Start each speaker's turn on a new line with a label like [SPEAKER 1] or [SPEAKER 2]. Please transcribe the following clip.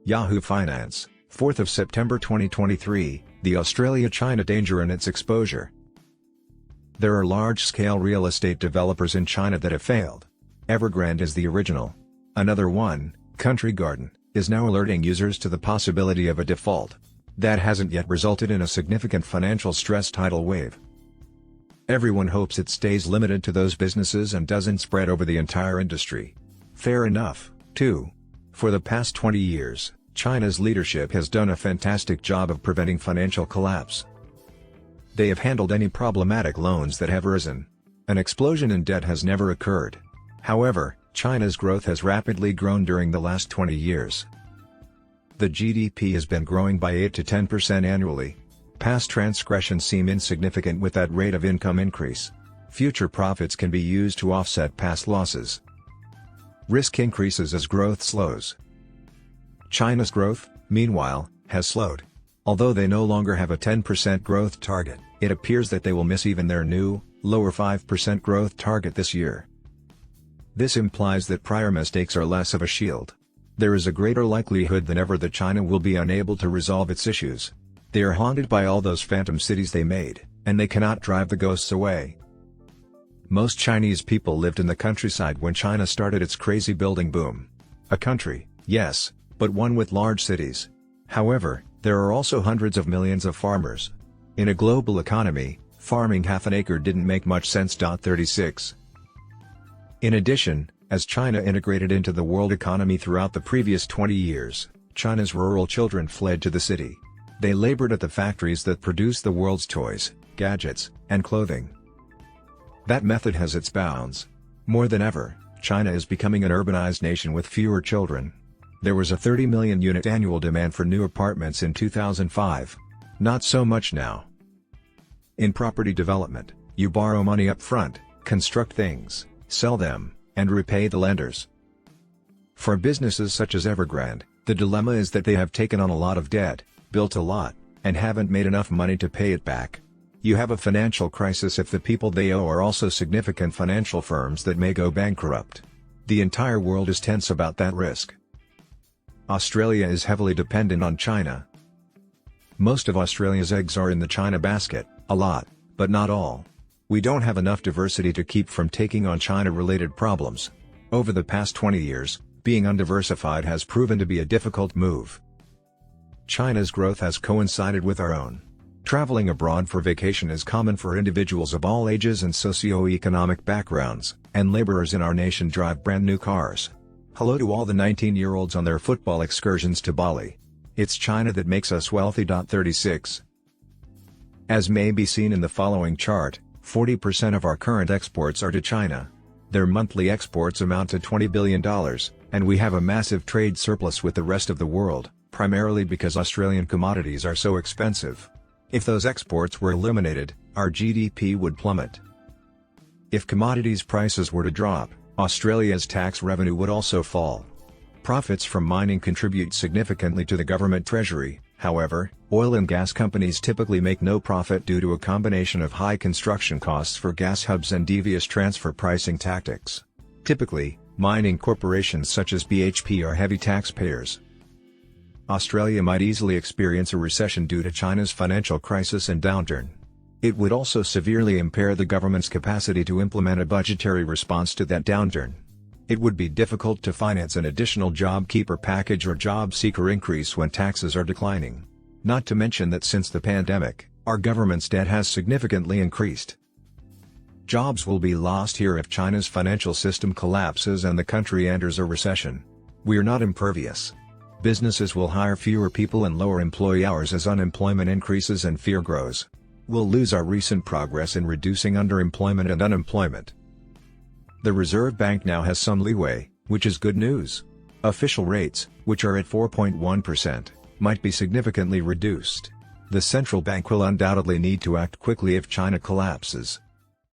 [SPEAKER 1] Yahoo Finance, 4th of September 2023, the Australia-China danger and its exposure. There are large-scale real estate developers in China that have failed. Evergrande is the original. Another one, Country Garden, is now alerting users to the possibility of a default. That hasn't yet resulted in a significant financial stress tidal wave. Everyone hopes it stays limited to those businesses and doesn't spread over the entire industry. Fair enough, too. For the past 20 years, China's leadership has done a fantastic job of preventing financial collapse. They have handled any problematic loans that have arisen. An explosion in debt has never occurred. However, China's growth has rapidly grown during the last 20 years. The GDP has been growing by 8 to 10% annually. Past transgressions seem insignificant with that rate of income increase. Future profits can be used to offset past losses. Risk increases as growth slows. China's growth, meanwhile, has slowed. Although they no longer have a 10% growth target, it appears that they will miss even their new, lower 5% growth target this year. This implies that prior mistakes are less of a shield. There is a greater likelihood than ever that China will be unable to resolve its issues. They are haunted by all those phantom cities they made, and they cannot drive the ghosts away. Most Chinese people lived in the countryside when China started its crazy building boom. A country, yes, but one with large cities. However, there are also hundreds of millions of farmers. In a global economy, farming half an acre didn't make much sense. 36. In addition, as China integrated into the world economy throughout the previous 20 years, China's rural children fled to the city. They labored at the factories that produce the world's toys, gadgets, and clothing. That method has its bounds. More than ever, China is becoming an urbanized nation with fewer children. There was a 30 million unit annual demand for new apartments in 2005. Not so much now. In property development, you borrow money up front, construct things, sell them, and repay the lenders. For businesses such as Evergrande, the dilemma is that they have taken on a lot of debt, built a lot, and haven't made enough money to pay it back. You have a financial crisis if the people they owe are also significant financial firms that may go bankrupt. The entire world is tense about that risk. Australia is heavily dependent on China. Most of Australia's eggs are in the China basket, a lot, but not all. We don't have enough diversity to keep from taking on China-related problems. Over the past 20 years, being undiversified has proven to be a difficult move. China's growth has coincided with our own. Traveling abroad for vacation is common for individuals of all ages and socio-economic backgrounds, and laborers in our nation drive brand new cars. Hello to all the 19-year-olds on their football excursions to Bali. It's China that makes us wealthy. 36. As may be seen in the following chart, 40% of our current exports are to China. Their monthly exports amount to $20 billion, and we have a massive trade surplus with the rest of the world, primarily because Australian commodities are so expensive. If those exports were eliminated, our GDP would plummet. If commodities prices were to drop, Australia's tax revenue would also fall. Profits from mining contribute significantly to the government treasury. However, oil and gas companies typically make no profit due to a combination of high construction costs for gas hubs and devious transfer pricing tactics. Typically, mining corporations such as BHP are heavy taxpayers. Australia might easily experience a recession due to China's financial crisis and downturn. It would also severely impair the government's capacity to implement a budgetary response to that downturn. It would be difficult to finance an additional JobKeeper package or job seeker increase when taxes are declining. Not to mention that since the pandemic, our government's debt has significantly increased. Jobs will be lost here if China's financial system collapses and the country enters a recession. We're not impervious. Businesses will hire fewer people and lower employee hours as unemployment increases and fear grows. We'll lose our recent progress in reducing underemployment and unemployment. The Reserve Bank now has some leeway, which is good news. Official rates, which are at 4.1%, might be significantly reduced. The central bank will undoubtedly need to act quickly if China collapses.